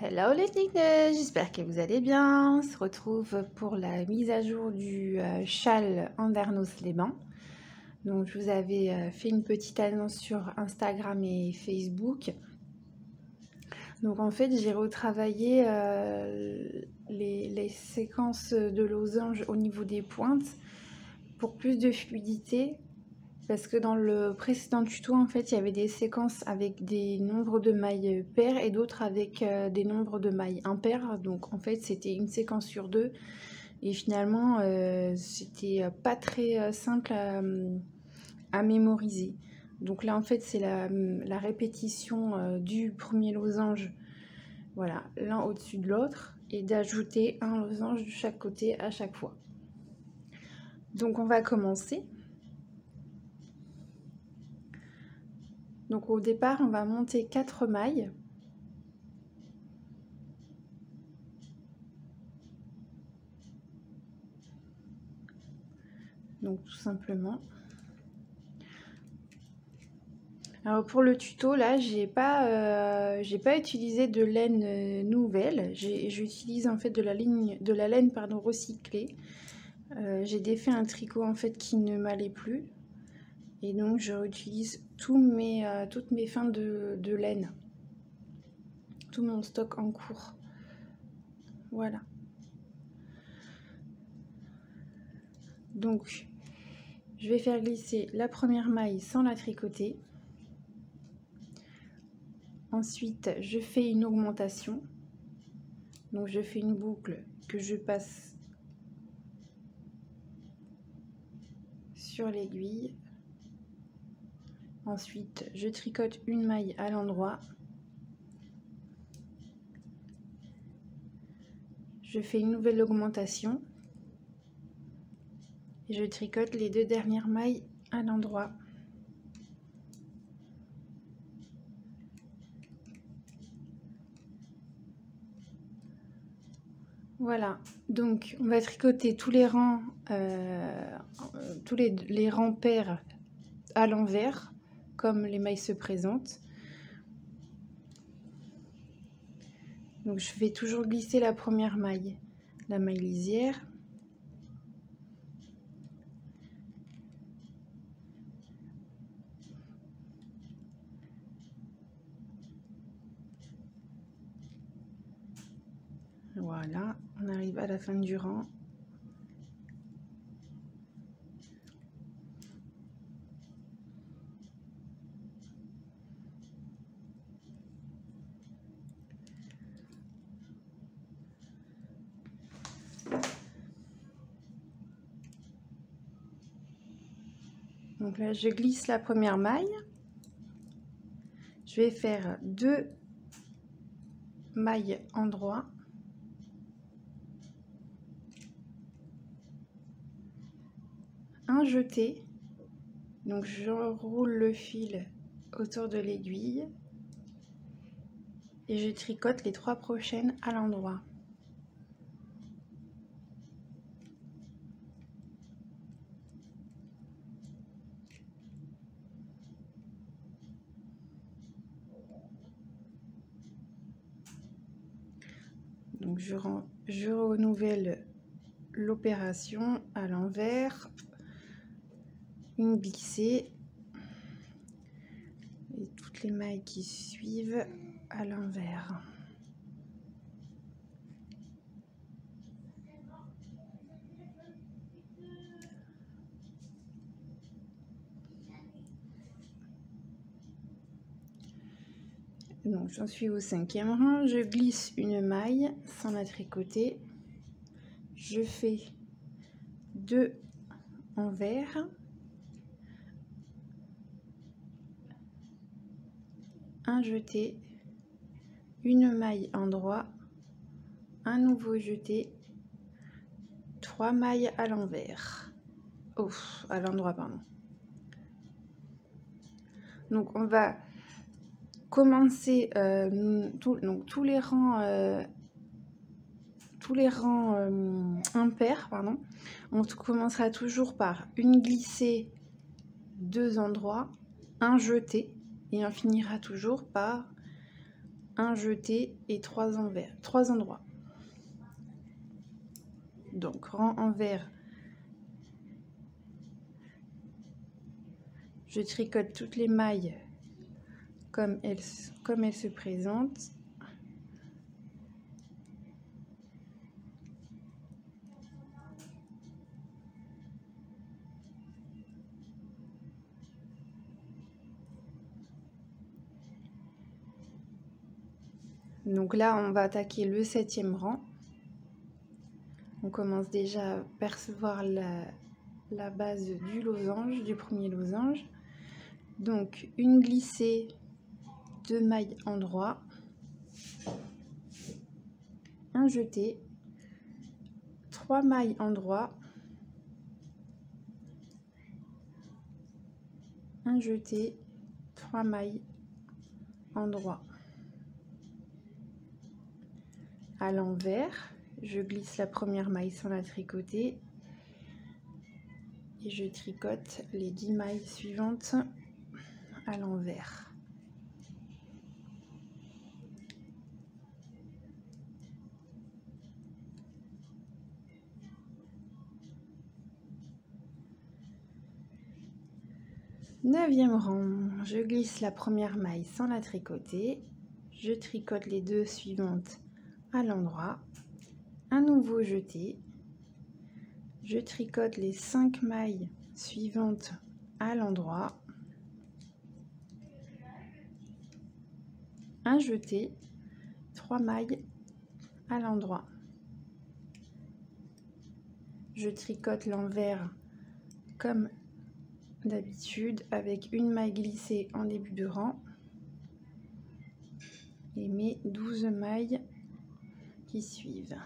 Hello les sneakers, j'espère que vous allez bien. On se retrouve pour la mise à jour du châle Andernos-les-Bains. Donc je vous avais fait une petite annonce sur Instagram et Facebook. Donc en fait j'ai retravaillé les séquences de losanges au niveau des pointes pour plus de fluidité. Parce que dans le précédent tuto, en fait, il y avait des séquences avec des nombres de mailles pairs et d'autres avec des nombres de mailles impairs. Donc, en fait, c'était une séquence sur deux. Et finalement, c'était pas très simple à mémoriser. Donc là, en fait, c'est la répétition du premier losange, voilà, l'un au-dessus de l'autre, et d'ajouter un losange de chaque côté à chaque fois. Donc, on va commencer. Donc au départ, on va monter 4 mailles. Donc tout simplement. Alors pour le tuto, là, j'ai pas utilisé de laine nouvelle. J'utilise en fait de la laine recyclée. J'ai défait un tricot en fait qui ne m'allait plus. Et donc je réutilise toutes mes fins de laine. Tout mon stock en cours. Voilà. Donc je vais faire glisser la première maille sans la tricoter. Ensuite, je fais une augmentation. Donc je fais une boucle que je passe sur l'aiguille. Ensuite, je tricote une maille à l'endroit. Je fais une nouvelle augmentation. Et je tricote les deux dernières mailles à l'endroit. Voilà, donc on va tricoter tous les rangs, les rangs pairs à l'envers, comme les mailles se présentent. Donc je vais toujours glisser la première maille, la maille lisière. Voilà, on arrive à la fin du rang. Donc là, je glisse la première maille. Je vais faire 2 mailles endroit. Un jeté. Donc j'enroule le fil autour de l'aiguille et je tricote les 3 prochaines à l'endroit. Donc je renouvelle l'opération à l'envers, une glissée et toutes les mailles qui suivent à l'envers. Donc j'en suis au 5e rang, je glisse une maille sans la tricoter, je fais 2 envers, un jeté, une maille endroit, un nouveau jeté, 3 mailles à l'envers, à l'endroit pardon. Donc on va commencer tous les rangs impairs, pardon. On commencera toujours par une glissée, 2 endroits, un jeté, et on finira toujours par un jeté et 3 envers, 3 endroits. Donc rang envers, je tricote toutes les mailles comme elles se présentent. Donc là, on va attaquer le 7e rang. On commence déjà à percevoir la base du losange, du premier losange. Donc une glissée, 2 mailles endroit, un jeté, 3 mailles endroit, un jeté, 3 mailles endroit. À l'envers, je glisse la première maille sans la tricoter et je tricote les 10 mailles suivantes à l'envers. Neuvième rang, je glisse la première maille sans la tricoter, je tricote les 2 suivantes à l'endroit, un nouveau jeté, je tricote les 5 mailles suivantes à l'endroit, un jeté, 3 mailles à l'endroit. Je tricote l'envers comme d'habitude avec une maille glissée en début de rang et mes 12 mailles qui suivent.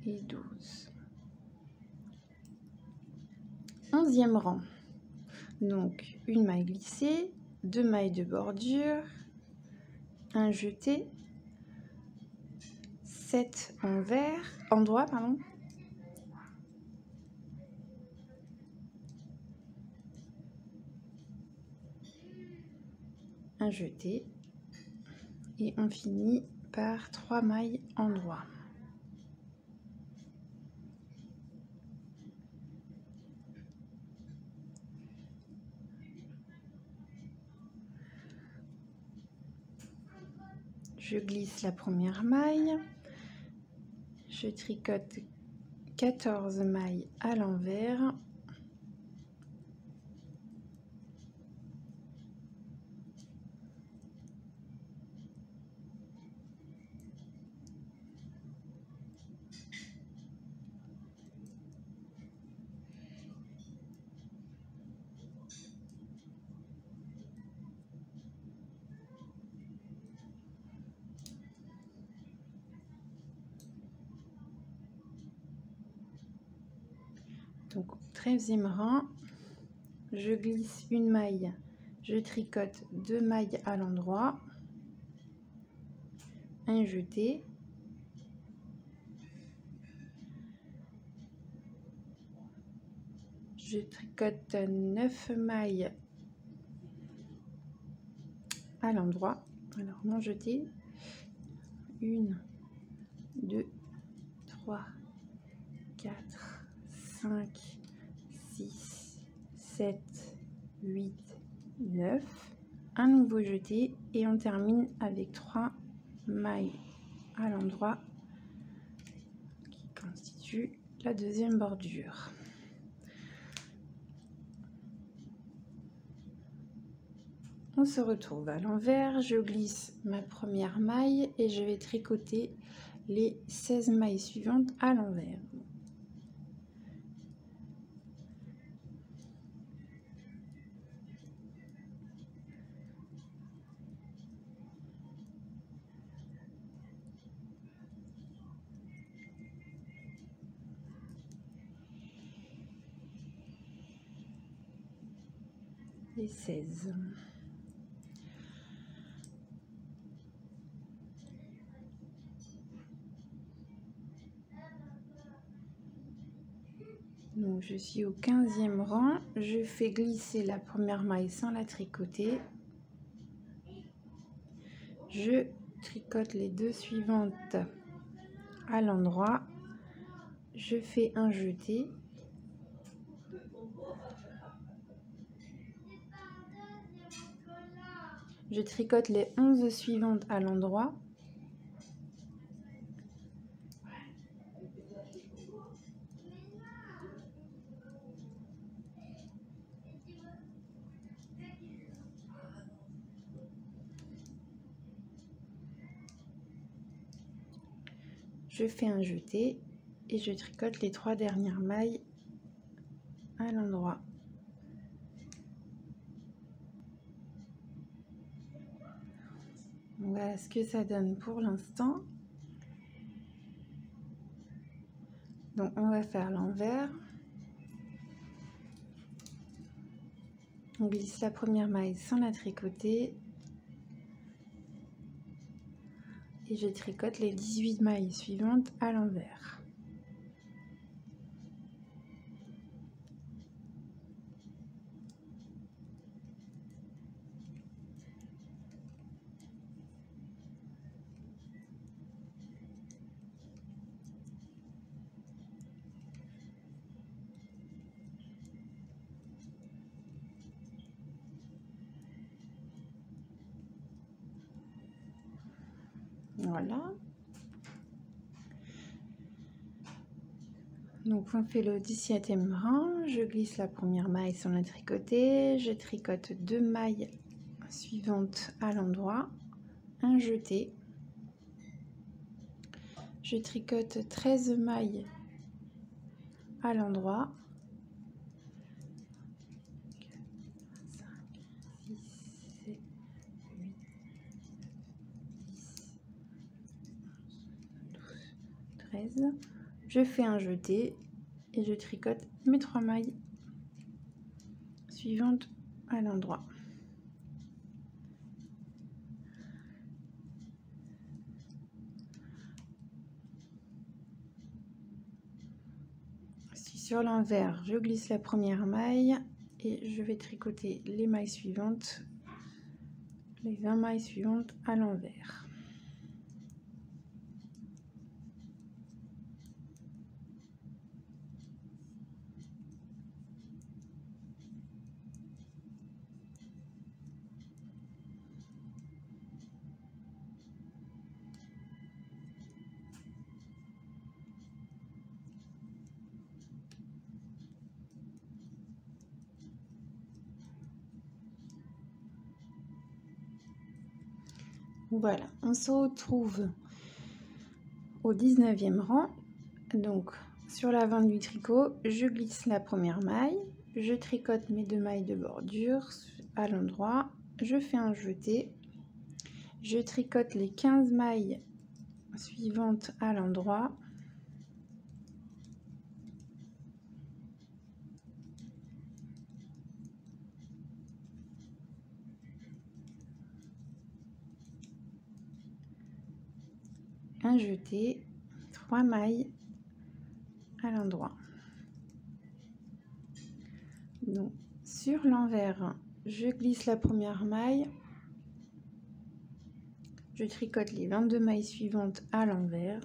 Et 12. 11e rang. Donc une maille glissée, 2 mailles de bordure, un jeté, 7 endroits, pardon, un jeté et on finit par 3 mailles endroits. Je glisse la première maille, je tricote 14 mailles à l'envers, donc 13e rang, je glisse une maille, je tricote 2 mailles à l'endroit, un jeté, je tricote 9 mailles à l'endroit. Alors mon jeté, 1, 2, 3, 4, 5, 6, 7, 8, 9, un nouveau jeté et on termine avec 3 mailles à l'endroit qui constitue la deuxième bordure. On se retrouve à l'envers, je glisse ma première maille et je vais tricoter les 16 mailles suivantes à l'envers. Les 16. Donc je suis au 15e rang, je fais glisser la première maille sans la tricoter. Je tricote les deux suivantes à l'endroit. Je fais un jeté. Je tricote les 11 suivantes à l'endroit. Je fais un jeté et je tricote les 3 dernières mailles à l'endroit. Voilà ce que ça donne pour l'instant. Donc on va faire l'envers. On glisse la première maille sans la tricoter. Et je tricote les 18 mailles suivantes à l'envers. Voilà. Donc on fait le 17e rang, je glisse la première maille sans la tricoter, je tricote 2 mailles suivantes à l'endroit, un jeté, je tricote 13 mailles à l'endroit, 5, 6, 7, 8, 10, 12, 13, je fais un jeté et je tricote mes 3 mailles suivantes à l'endroit. Sur l'envers, je glisse la première maille et je vais tricoter les mailles suivantes, les 20 mailles suivantes à l'envers. Voilà, on se retrouve au 19e rang. Donc sur l'avant du tricot, je glisse la première maille, je tricote mes 2 mailles de bordure à l'endroit, je fais un jeté, je tricote les 15 mailles suivantes à l'endroit, un jeté, 3 mailles à l'endroit. Donc sur l'envers, je glisse la première maille, je tricote les 22 mailles suivantes à l'envers,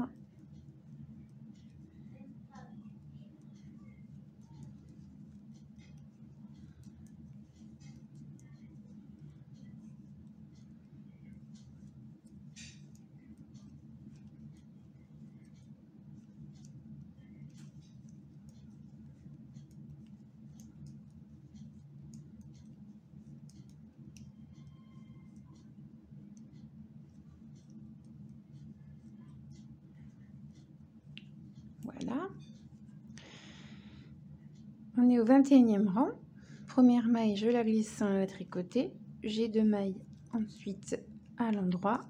voilà. On est au 21e rang. Première maille, je la glisse sans la tricoter. J'ai 2 mailles ensuite à l'endroit,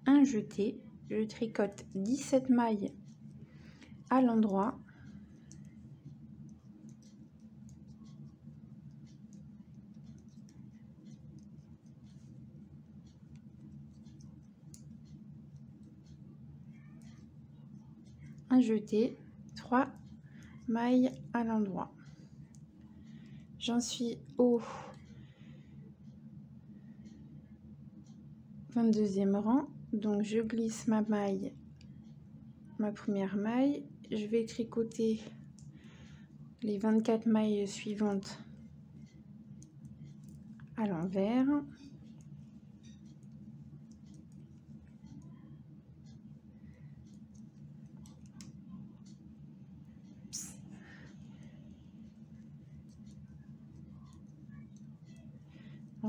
un jeté. Je tricote 17 mailles à l'endroit. Un jeté, 3 mailles à l'endroit. J'en suis au 22e rang, donc je glisse ma maille, ma première maille, je vais tricoter les 24 mailles suivantes à l'envers.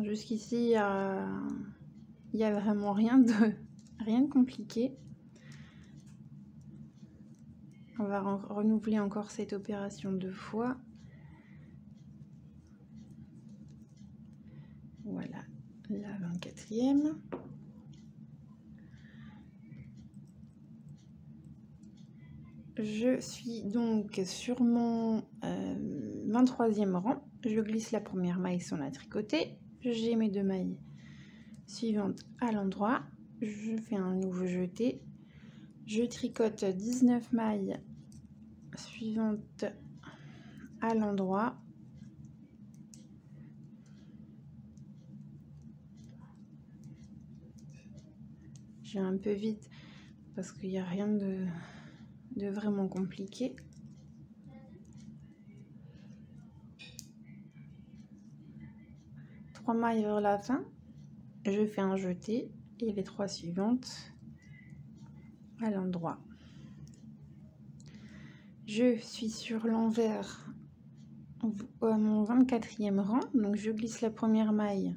Jusqu'ici, il y a vraiment rien de compliqué. On va renouveler encore cette opération 2 fois. Voilà, la 24e. Je suis donc sur mon 23e rang. Je glisse la première maille sans la tricoter. J'ai mes 2 mailles suivantes à l'endroit. Je fais un nouveau jeté. Je tricote 19 mailles suivantes à l'endroit. J'ai un peu vite parce qu'il n'y a rien de vraiment compliqué. Trois mailles vers la fin, je fais un jeté et les 3 suivantes à l'endroit. Je suis sur l'envers à mon 24e rang, donc je glisse la première maille.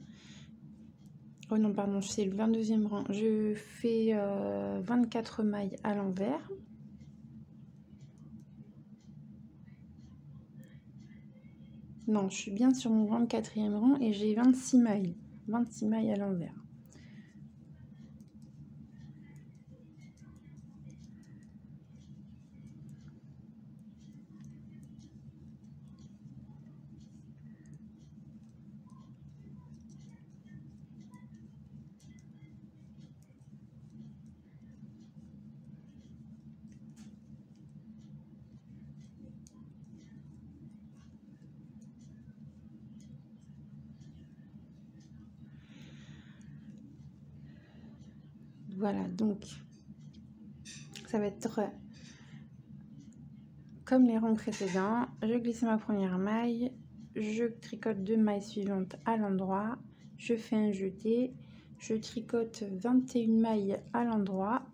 Oh non, pardon, c'est le 22e rang. Je fais 24 mailles à l'envers. Non, je suis bien sur mon 24e rang et j'ai 26 mailles. 26 mailles à l'envers. Voilà, donc ça va être comme les rangs précédents. Je glisse ma première maille, je tricote 2 mailles suivantes à l'endroit, je fais un jeté, je tricote 21 mailles à l'endroit.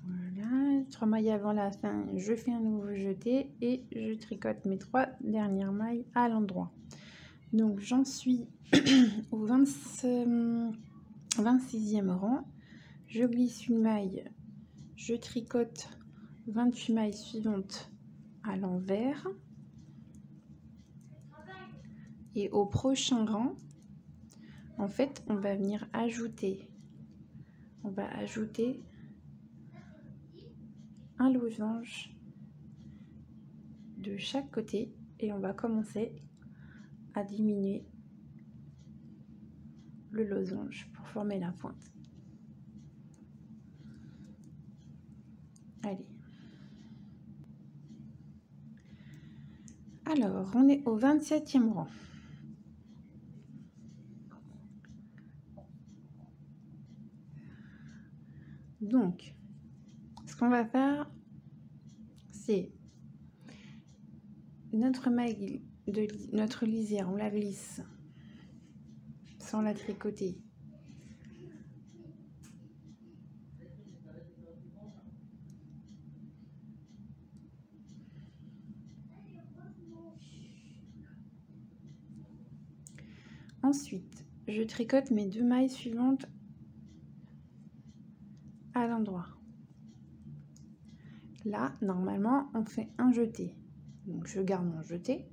Voilà, 3 mailles avant la fin, je fais un nouveau jeté et je tricote mes 3 dernières mailles à l'endroit. Donc j'en suis au 26e rang, je glisse une maille, je tricote 28 mailles suivantes à l'envers et au prochain rang, en fait, on va venir ajouter, un losange de chaque côté et on va commencer à diminuer le losange pour former la pointe. Allez. Alors, on est au 27e rang. Donc, ce qu'on va faire, c'est notre maille de notre lisière, on la glisse sans la tricoter. Ensuite, je tricote mes 2 mailles suivantes à l'endroit. Là, normalement, on fait un jeté. Donc, je garde mon jeté.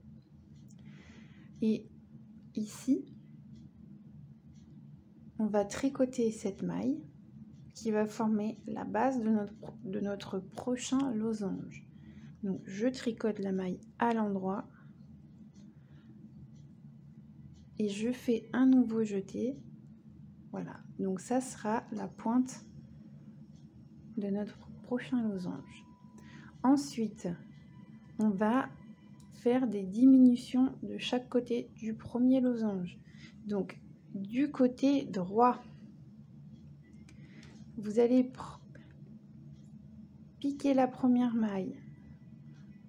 Et ici, on va tricoter cette maille qui va former la base de notre prochain losange. Donc je tricote la maille à l'endroit et je fais un nouveau jeté. Voilà, donc ça sera la pointe de notre prochain losange. Ensuite, on va faire des diminutions de chaque côté du premier losange. Donc du côté droit, vous allez piquer la première maille,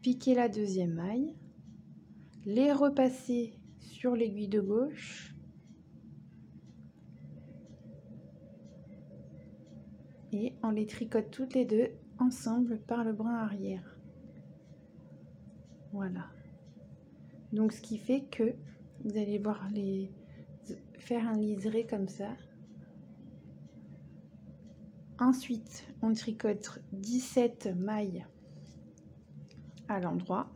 piquer la deuxième maille, les repasser sur l'aiguille de gauche et on les tricote toutes les deux ensemble par le brin arrière. Voilà. Donc ce qui fait que vous allez voir faire un liseré comme ça. Ensuite, on tricote 17 mailles à l'endroit.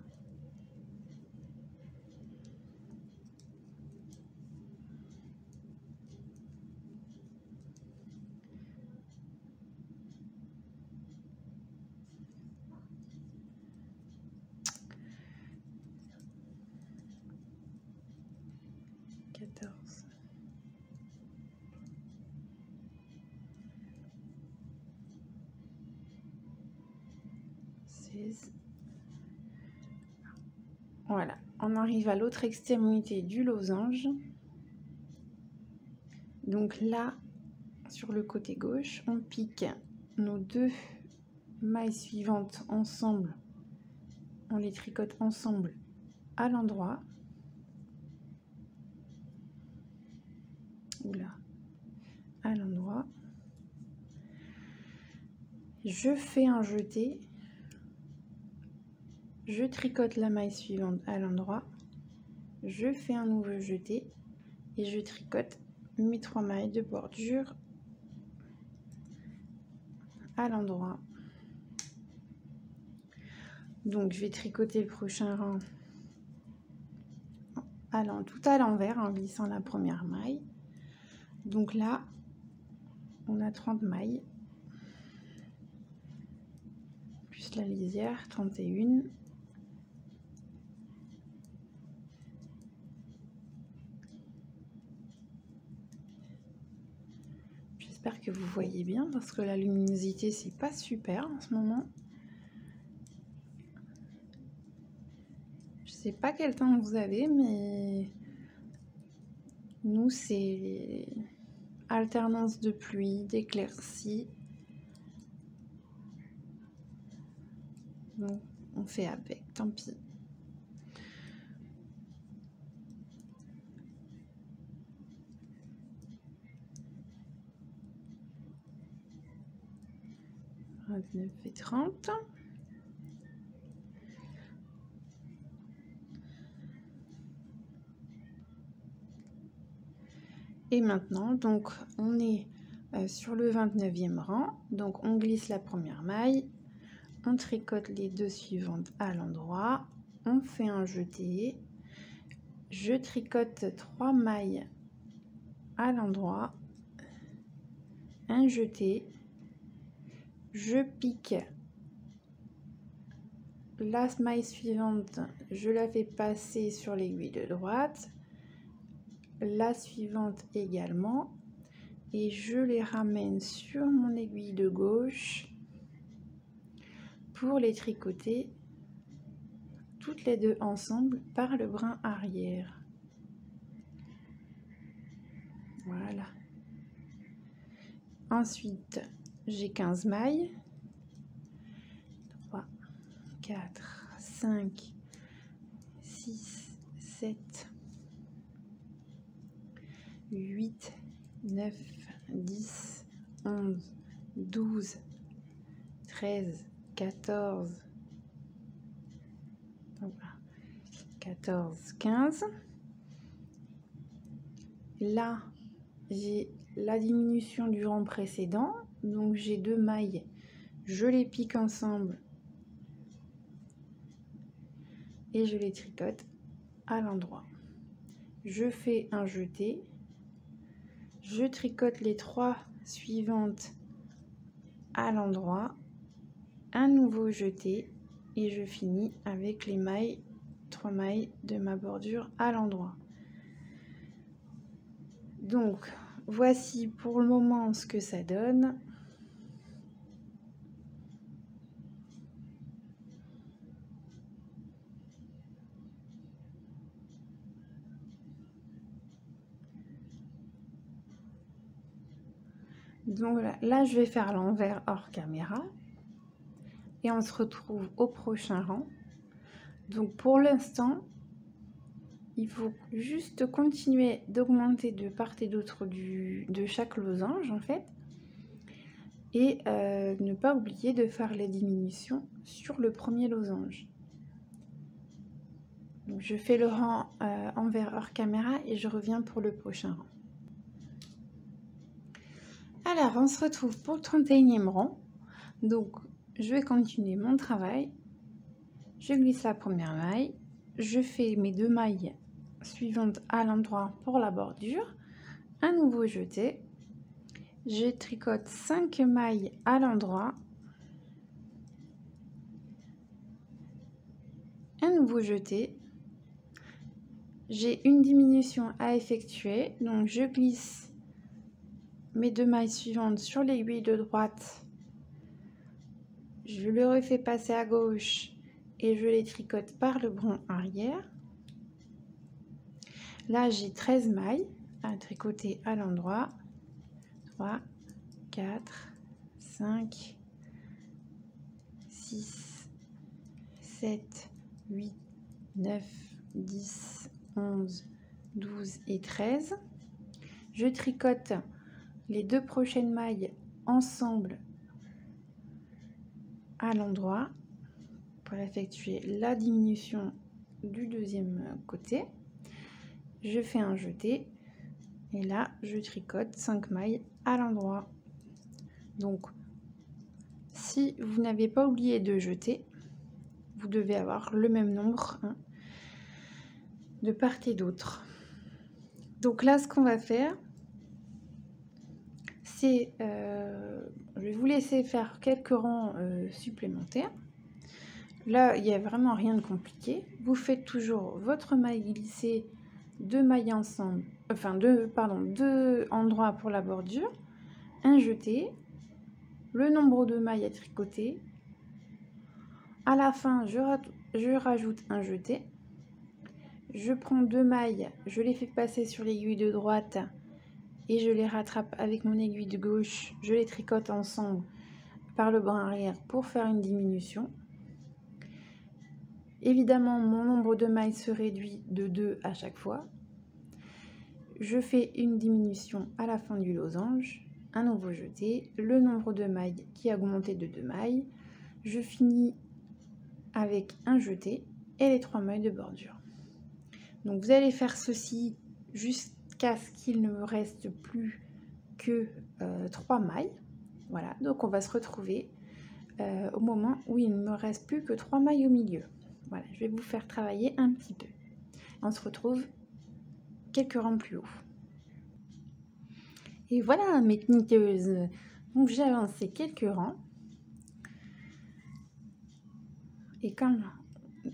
Voilà, on arrive à l'autre extrémité du losange. Donc là, sur le côté gauche, on pique nos deux mailles suivantes ensemble. On les tricote ensemble à l'endroit. Oula, à l'endroit. Je fais un jeté. Je tricote la maille suivante à l'endroit, je fais un nouveau jeté et je tricote mes 3 mailles de bordure à l'endroit. Donc je vais tricoter le prochain rang tout à l'envers en glissant la première maille. Donc là, on a 30 mailles, plus la lisière, 31. J'espère que vous voyez bien parce que la luminosité c'est pas super en ce moment. Je sais pas quel temps vous avez, mais nous c'est alternance de pluie, d'éclaircies. Donc on fait avec, tant pis. Et 30. Et maintenant, donc on est sur le 29e rang, donc on glisse la première maille, on tricote les deux suivantes à l'endroit, on fait un jeté, je tricote 3 mailles à l'endroit, un jeté, je pique la maille suivante, je la fais passer sur l'aiguille de droite, la suivante également, et je les ramène sur mon aiguille de gauche pour les tricoter toutes les deux ensemble par le brin arrière. Voilà. Ensuite, j'ai 15 mailles. 3, 4, 5, 6, 7, 8, 9, 10, 11, 12, 13, 14, 14, 15. Là, j'ai la diminution du rang précédent, donc j'ai 2 mailles, je les pique ensemble et je les tricote à l'endroit. Je fais un jeté, Je tricote les 3 suivantes à l'endroit, un nouveau jeté et je finis avec les mailles, 3 mailles de ma bordure à l'endroit. Donc voici pour le moment ce que ça donne. Donc là je vais faire l'envers hors caméra et on se retrouve au prochain rang. Donc pour l'instant il faut juste continuer d'augmenter de part et d'autre de chaque losange en fait, et ne pas oublier de faire les diminutions sur le premier losange. Donc je fais le rang envers hors caméra et je reviens pour le prochain rang. Alors on se retrouve pour le 31e rang. Donc je vais continuer mon travail, je glisse la première maille, je fais mes 2 mailles suivantes à l'endroit pour la bordure, un nouveau jeté, je tricote 5 mailles à l'endroit, un nouveau jeté, j'ai une diminution à effectuer, donc je glisse mes 2 mailles suivantes sur l'aiguille de droite, je le refais passer à gauche et je les tricote par le brin arrière. Là j'ai 13 mailles à tricoter à l'endroit, 3, 4, 5, 6, 7, 8, 9, 10, 11, 12 et 13. Je tricote les 2 prochaines mailles ensemble à l'endroit pour effectuer la diminution du deuxième côté. Je fais un jeté et là je tricote 5 mailles à l'endroit. Donc si vous n'avez pas oublié de jeter, vous devez avoir le même nombre de part et d'autre. Donc là ce qu'on va faire, c'est je vais vous laisser faire quelques rangs supplémentaires. Là il n'y a vraiment rien de compliqué, vous faites toujours votre maille glissée, 2 mailles ensemble, enfin 2 endroits pour la bordure, un jeté, le nombre de mailles à tricoter, à la fin je rajoute un jeté, je prends 2 mailles, je les fais passer sur l'aiguille de droite et je les rattrape avec mon aiguille de gauche, je les tricote ensemble par le brin arrière pour faire une diminution. Évidemment mon nombre de mailles se réduit de 2 à chaque fois. Je fais une diminution à la fin du losange, un nouveau jeté, le nombre de mailles qui a augmenté de 2 mailles, je finis avec un jeté et les 3 mailles de bordure. Donc vous allez faire ceci jusqu'à ce qu'il ne me reste plus que 3 mailles. Voilà, donc on va se retrouver au moment où il ne me reste plus que 3 mailles au milieu. Voilà, je vais vous faire travailler un petit peu. On se retrouve quelques rangs plus haut. Et voilà mes knitteuses, donc j'ai avancé quelques rangs. Et comme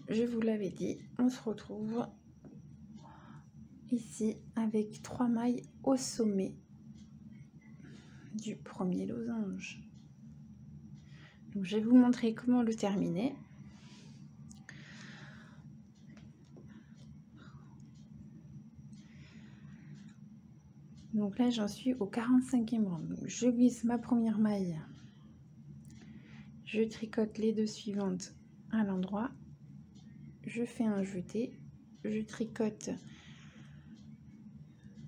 je vous l'avais dit, on se retrouve ici avec 3 mailles au sommet du premier losange. Donc je vais vous montrer comment le terminer. Donc là j'en suis au 45e rang. Donc, je glisse ma première maille, je tricote les 2 suivantes à l'endroit, je fais un jeté, je tricote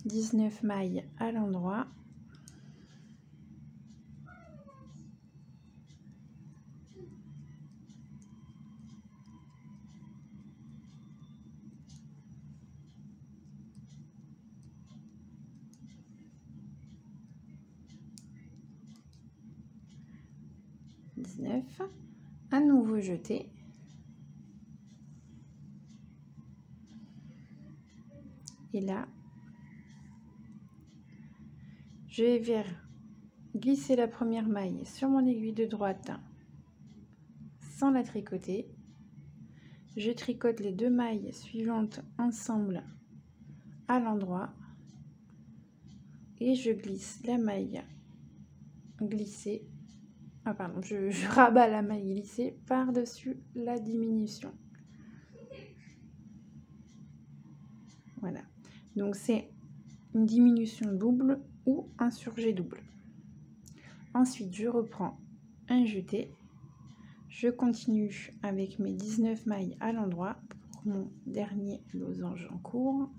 19 mailles à l'endroit, un nouveau jeté, et là Je vais glisser la première maille sur mon aiguille de droite sans la tricoter. Je tricote les 2 mailles suivantes ensemble à l'endroit et je glisse la maille glissée, je rabats la maille glissée par-dessus la diminution. Voilà, donc c'est une diminution double ou un surjet double. Ensuite, je reprends un jeté. Je continue avec mes 19 mailles à l'endroit pour mon dernier losange en cours.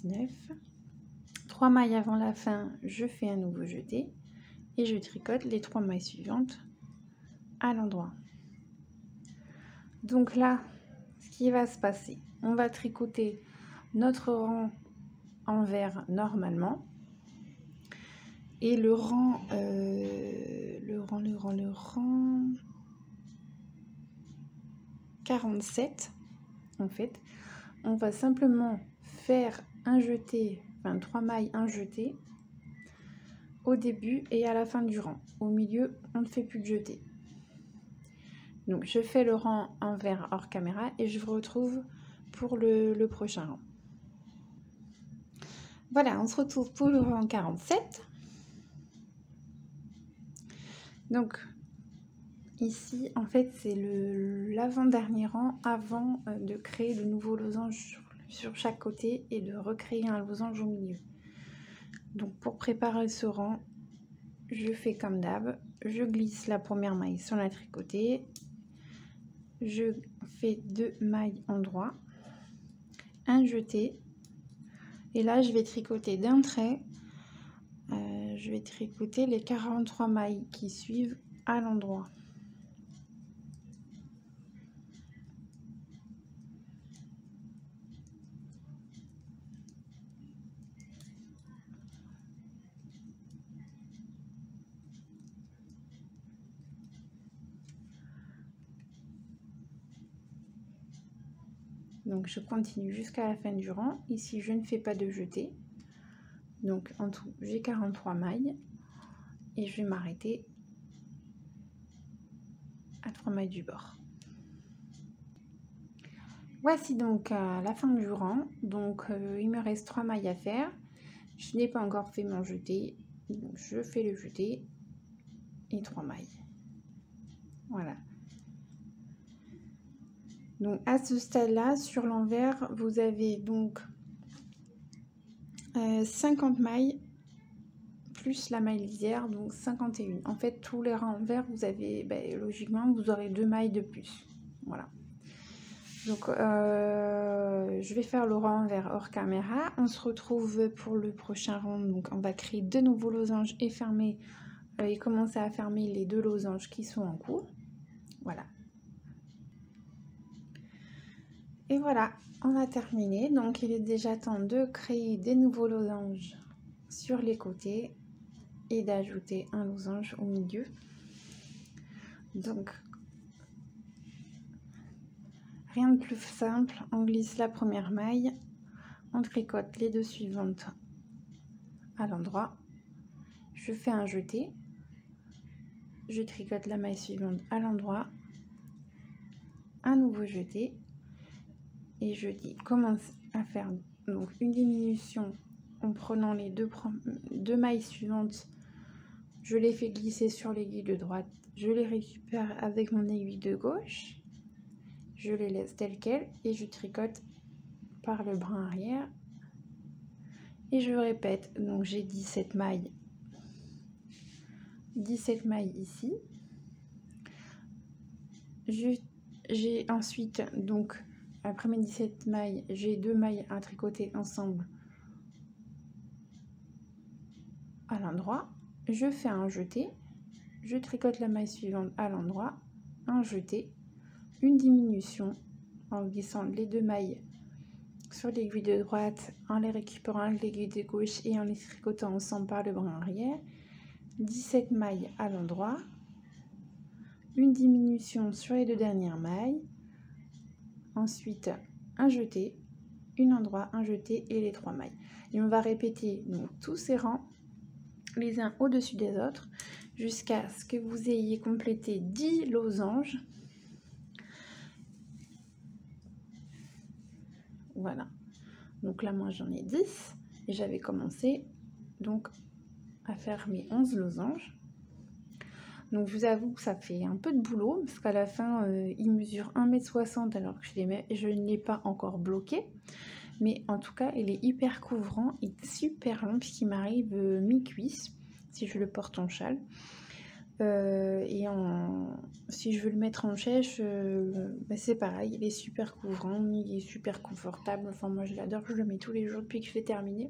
« 3 mailles avant la fin, je fais un nouveau jeté et je tricote les 3 mailles suivantes à l'endroit. Donc là, ce qui va se passer, on va tricoter notre rang envers normalement et le rang 47, en fait, on va simplement faire un jeté, enfin 3 mailles, un jeté au début et à la fin du rang. Au milieu, on ne fait plus de jeté. Donc je fais le rang envers hors caméra et je vous retrouve pour le prochain rang. Voilà, on se retrouve pour le rang 47. Donc ici, en fait, c'est l'avant-dernier rang avant de créer de nouveaux losanges sur chaque côté et de recréer un losange au milieu. Donc pour préparer ce rang, je fais comme d'hab, je glisse la première maille sur la tricotée, je fais 2 mailles en droit, un jeté, et là je vais tricoter d'un trait, je vais tricoter les 43 mailles qui suivent à l'endroit. Donc je continue jusqu'à la fin du rang. Ici je ne fais pas de jeté. Donc en tout j'ai 43 mailles et je vais m'arrêter à 3 mailles du bord. Voici donc la fin du rang. Donc il me reste 3 mailles à faire. Je n'ai pas encore fait mon jeté. Donc je fais le jeté et 3 mailles. Voilà. Donc à ce stade-là, sur l'envers, vous avez donc 50 mailles plus la maille lisière, donc 51. En fait, tous les rangs envers, vous avez, logiquement, vous aurez 2 mailles de plus. Voilà. Donc, je vais faire le rang envers hors caméra. On se retrouve pour le prochain rang. Donc, on va créer 2 nouveaux losanges et fermer et commencer à fermer les 2 losanges qui sont en cours. Voilà. Et voilà, on a terminé. Donc, il est déjà temps de créer des nouveaux losanges sur les côtés et d'ajouter un losange au milieu. Donc, rien de plus simple, on glisse la première maille, on tricote les 2 suivantes à l'endroit, je fais un jeté, je tricote la maille suivante à l'endroit, un nouveau jeté, et je commence à faire donc une diminution en prenant les 2 mailles suivantes, je les fais glisser sur l'aiguille de droite, je les récupère avec mon aiguille de gauche, je les laisse telles quelles et je tricote par le brin arrière et je répète. Donc j'ai 17 mailles ici. J'ai ensuite, donc après mes 17 mailles, j'ai 2 mailles à tricoter ensemble à l'endroit, je fais un jeté, je tricote la maille suivante à l'endroit, un jeté, une diminution en glissant les 2 mailles sur l'aiguille de droite en les récupérant avec l'aiguille de gauche et en les tricotant ensemble par le bras arrière. 17 mailles à l'endroit, une diminution sur les 2 dernières mailles, ensuite un jeté, une endroit, un jeté et les 3 mailles. Et on va répéter donc tous ces rangs les uns au-dessus des autres jusqu'à ce que vous ayez complété 10 losanges. Voilà, donc là moi j'en ai 10 et j'avais commencé donc à faire mes 11 losanges. Donc je vous avoue que ça fait un peu de boulot parce qu'à la fin il mesure 1,60 m alors que je ne l'ai pas encore bloqué. Mais en tout cas il est hyper couvrant et super long puisqu'il m'arrive mi-cuisse si je le porte en châle. Si je veux le mettre en chèche, c'est pareil, il est super couvrant, il est super confortable. Enfin moi je l'adore, je le mets tous les jours depuis que je l'ai terminé.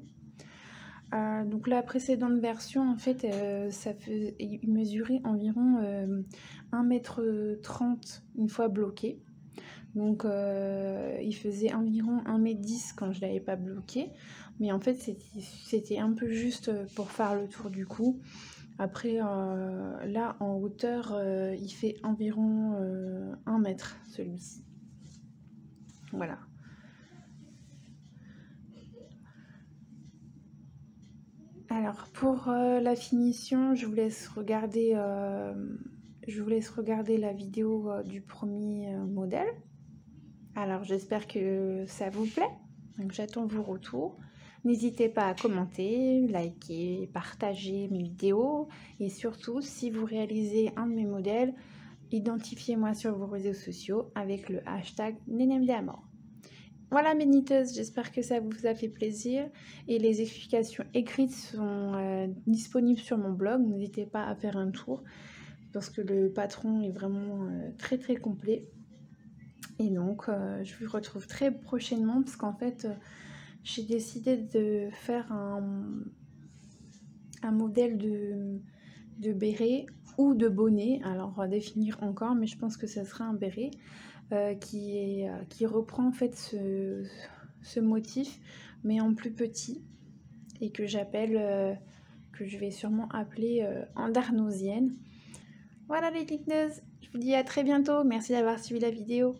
Donc la précédente version en fait il mesurait environ 1,30 m une fois bloqué. Donc il faisait environ 1,10 m quand je l'avais pas bloqué. Mais en fait c'était un peu juste pour faire le tour du cou. Après là en hauteur il fait environ 1 mètre celui-ci. Voilà. Alors pour la finition, je vous laisse regarder la vidéo du premier modèle. Alors j'espère que ça vous plaît. Donc j'attends vos retours. N'hésitez pas à commenter, liker, partager mes vidéos et surtout si vous réalisez un de mes modèles, identifiez-moi sur vos réseaux sociaux avec le hashtag #NenemDeAmor. Voilà mes kniteuses, j'espère que ça vous a fait plaisir et les explications écrites sont disponibles sur mon blog. N'hésitez pas à faire un tour parce que le patron est vraiment très très complet. Et donc je vous retrouve très prochainement parce qu'en fait j'ai décidé de faire un modèle de béret ou de bonnet. Alors on va définir encore, mais je pense que ça sera un béret. Qui reprend en fait ce motif mais en plus petit et que que je vais sûrement appeler Andarnosienne. Voilà les kniteuses, je vous dis à très bientôt, merci d'avoir suivi la vidéo.